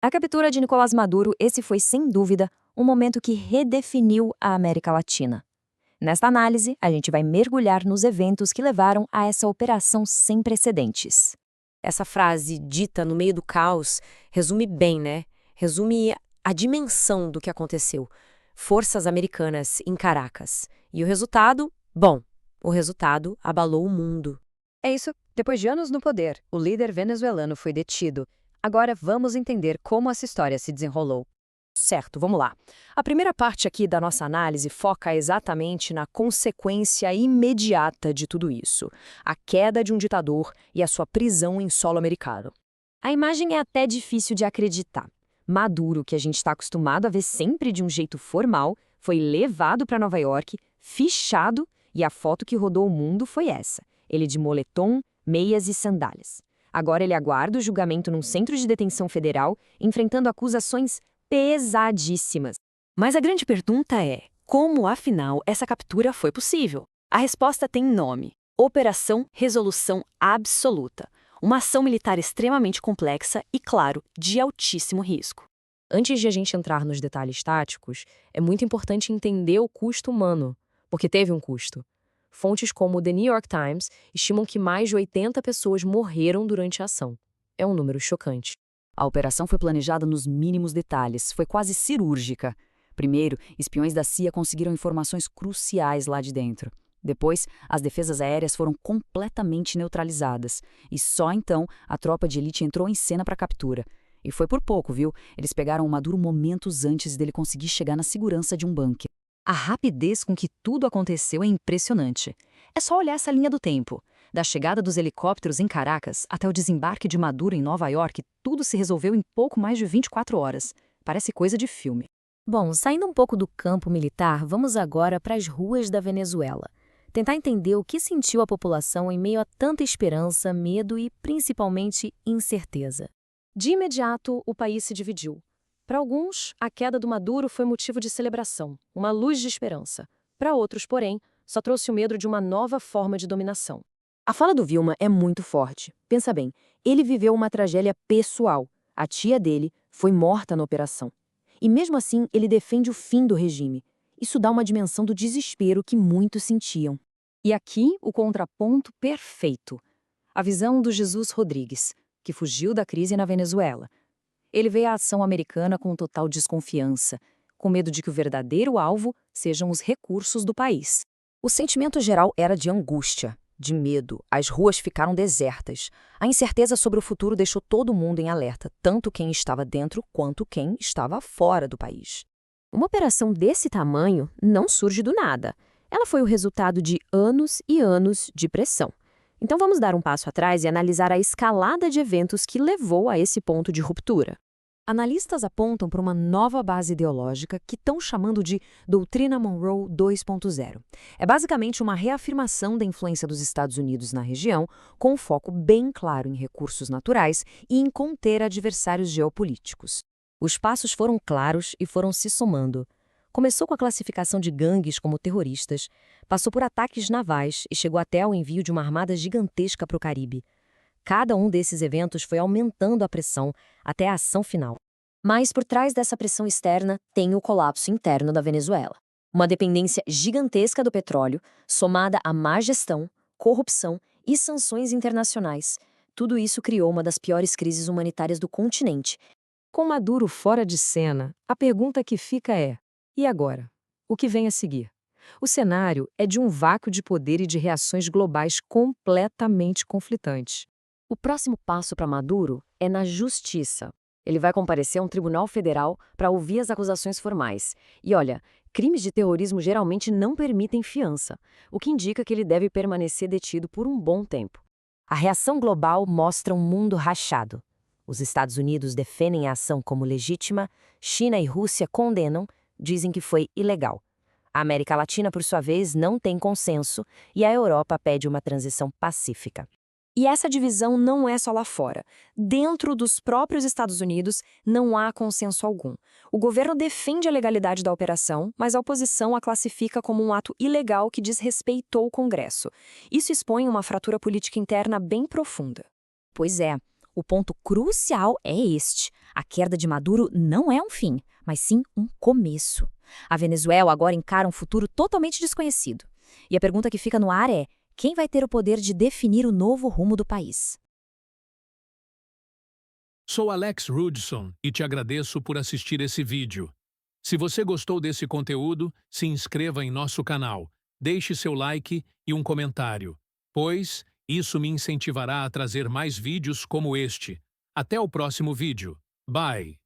A captura de Nicolás Maduro, esse foi, sem dúvida, um momento que redefiniu a América Latina. Nesta análise, a gente vai mergulhar nos eventos que levaram a essa operação sem precedentes. Essa frase dita no meio do caos resume bem, né? Resume a dimensão do que aconteceu. Forças americanas em Caracas. E o resultado? Bom, o resultado abalou o mundo. É isso. Depois de anos no poder, o líder venezuelano foi detido. Agora vamos entender como essa história se desenrolou. Certo, vamos lá. A primeira parte aqui da nossa análise foca exatamente na consequência imediata de tudo isso: a queda de um ditador e a sua prisão em solo americano. A imagem é até difícil de acreditar. Maduro, que a gente está acostumado a ver sempre de um jeito formal, foi levado para Nova York, fichado, e a foto que rodou o mundo foi essa: ele de moletom, meias e sandálias. Agora ele aguarda o julgamento num centro de detenção federal, enfrentando acusações pesadíssimas. Mas a grande pergunta é: como, afinal, essa captura foi possível? A resposta tem nome: Operação Resolução Absoluta. Uma ação militar extremamente complexa e, claro, de altíssimo risco. Antes de a gente entrar nos detalhes táticos, é muito importante entender o custo humano, porque teve um custo. Fontes como o The New York Times estimam que mais de 80 pessoas morreram durante a ação. É um número chocante. A operação foi planejada nos mínimos detalhes, foi quase cirúrgica. Primeiro, espiões da CIA conseguiram informações cruciais lá de dentro. Depois, as defesas aéreas foram completamente neutralizadas. E só então a tropa de elite entrou em cena para a captura. E foi por pouco, viu? Eles pegaram o Maduro momentos antes dele conseguir chegar na segurança de um bunker. A rapidez com que tudo aconteceu é impressionante. É só olhar essa linha do tempo. Da chegada dos helicópteros em Caracas até o desembarque de Maduro em Nova York, tudo se resolveu em pouco mais de 24 horas. Parece coisa de filme. Bom, saindo um pouco do campo militar, vamos agora para as ruas da Venezuela. Tentar entender o que sentiu a população em meio a tanta esperança, medo e, principalmente, incerteza. De imediato, o país se dividiu. Para alguns, a queda do Maduro foi motivo de celebração, uma luz de esperança. Para outros, porém, só trouxe o medo de uma nova forma de dominação. A fala do Vilma é muito forte. Pensa bem, ele viveu uma tragédia pessoal. A tia dele foi morta na operação. E mesmo assim, ele defende o fim do regime. Isso dá uma dimensão do desespero que muitos sentiam. E aqui, o contraponto perfeito. A visão do Jesus Rodrigues, que fugiu da crise na Venezuela. Ele vê a ação americana com total desconfiança, com medo de que o verdadeiro alvo sejam os recursos do país. O sentimento geral era de angústia, de medo. As ruas ficaram desertas. A incerteza sobre o futuro deixou todo mundo em alerta, tanto quem estava dentro quanto quem estava fora do país. Uma operação desse tamanho não surge do nada. Ela foi o resultado de anos e anos de pressão. Então vamos dar um passo atrás e analisar a escalada de eventos que levou a esse ponto de ruptura. Analistas apontam para uma nova base ideológica que estão chamando de Doutrina Monroe 2.0. É basicamente uma reafirmação da influência dos Estados Unidos na região, com um foco bem claro em recursos naturais e em conter adversários geopolíticos. Os passos foram claros e foram se somando. Começou com a classificação de gangues como terroristas, passou por ataques navais e chegou até ao envio de uma armada gigantesca para o Caribe. Cada um desses eventos foi aumentando a pressão até a ação final. Mas por trás dessa pressão externa tem o colapso interno da Venezuela. Uma dependência gigantesca do petróleo, somada à má gestão, corrupção e sanções internacionais. Tudo isso criou uma das piores crises humanitárias do continente. Com Maduro fora de cena, a pergunta que fica é: e agora? O que vem a seguir? O cenário é de um vácuo de poder e de reações globais completamente conflitantes. O próximo passo para Maduro é na justiça. Ele vai comparecer a um tribunal federal para ouvir as acusações formais. E olha, crimes de terrorismo geralmente não permitem fiança, o que indica que ele deve permanecer detido por um bom tempo. A reação global mostra um mundo rachado. Os Estados Unidos defendem a ação como legítima, China e Rússia condenam, dizem que foi ilegal. A América Latina, por sua vez, não tem consenso e a Europa pede uma transição pacífica. E essa divisão não é só lá fora. Dentro dos próprios Estados Unidos, não há consenso algum. O governo defende a legalidade da operação, mas a oposição a classifica como um ato ilegal que desrespeitou o Congresso. Isso expõe uma fratura política interna bem profunda. Pois é, O ponto crucial é este: a queda de Maduro não é um fim, mas sim um começo. A Venezuela agora encara um futuro totalmente desconhecido. E a pergunta que fica no ar é: quem vai ter o poder de definir o novo rumo do país? Sou Alex Rudson e te agradeço por assistir esse vídeo. Se você gostou desse conteúdo, se inscreva em nosso canal, deixe seu like e um comentário, pois isso me incentivará a trazer mais vídeos como este. Até o próximo vídeo. Bye!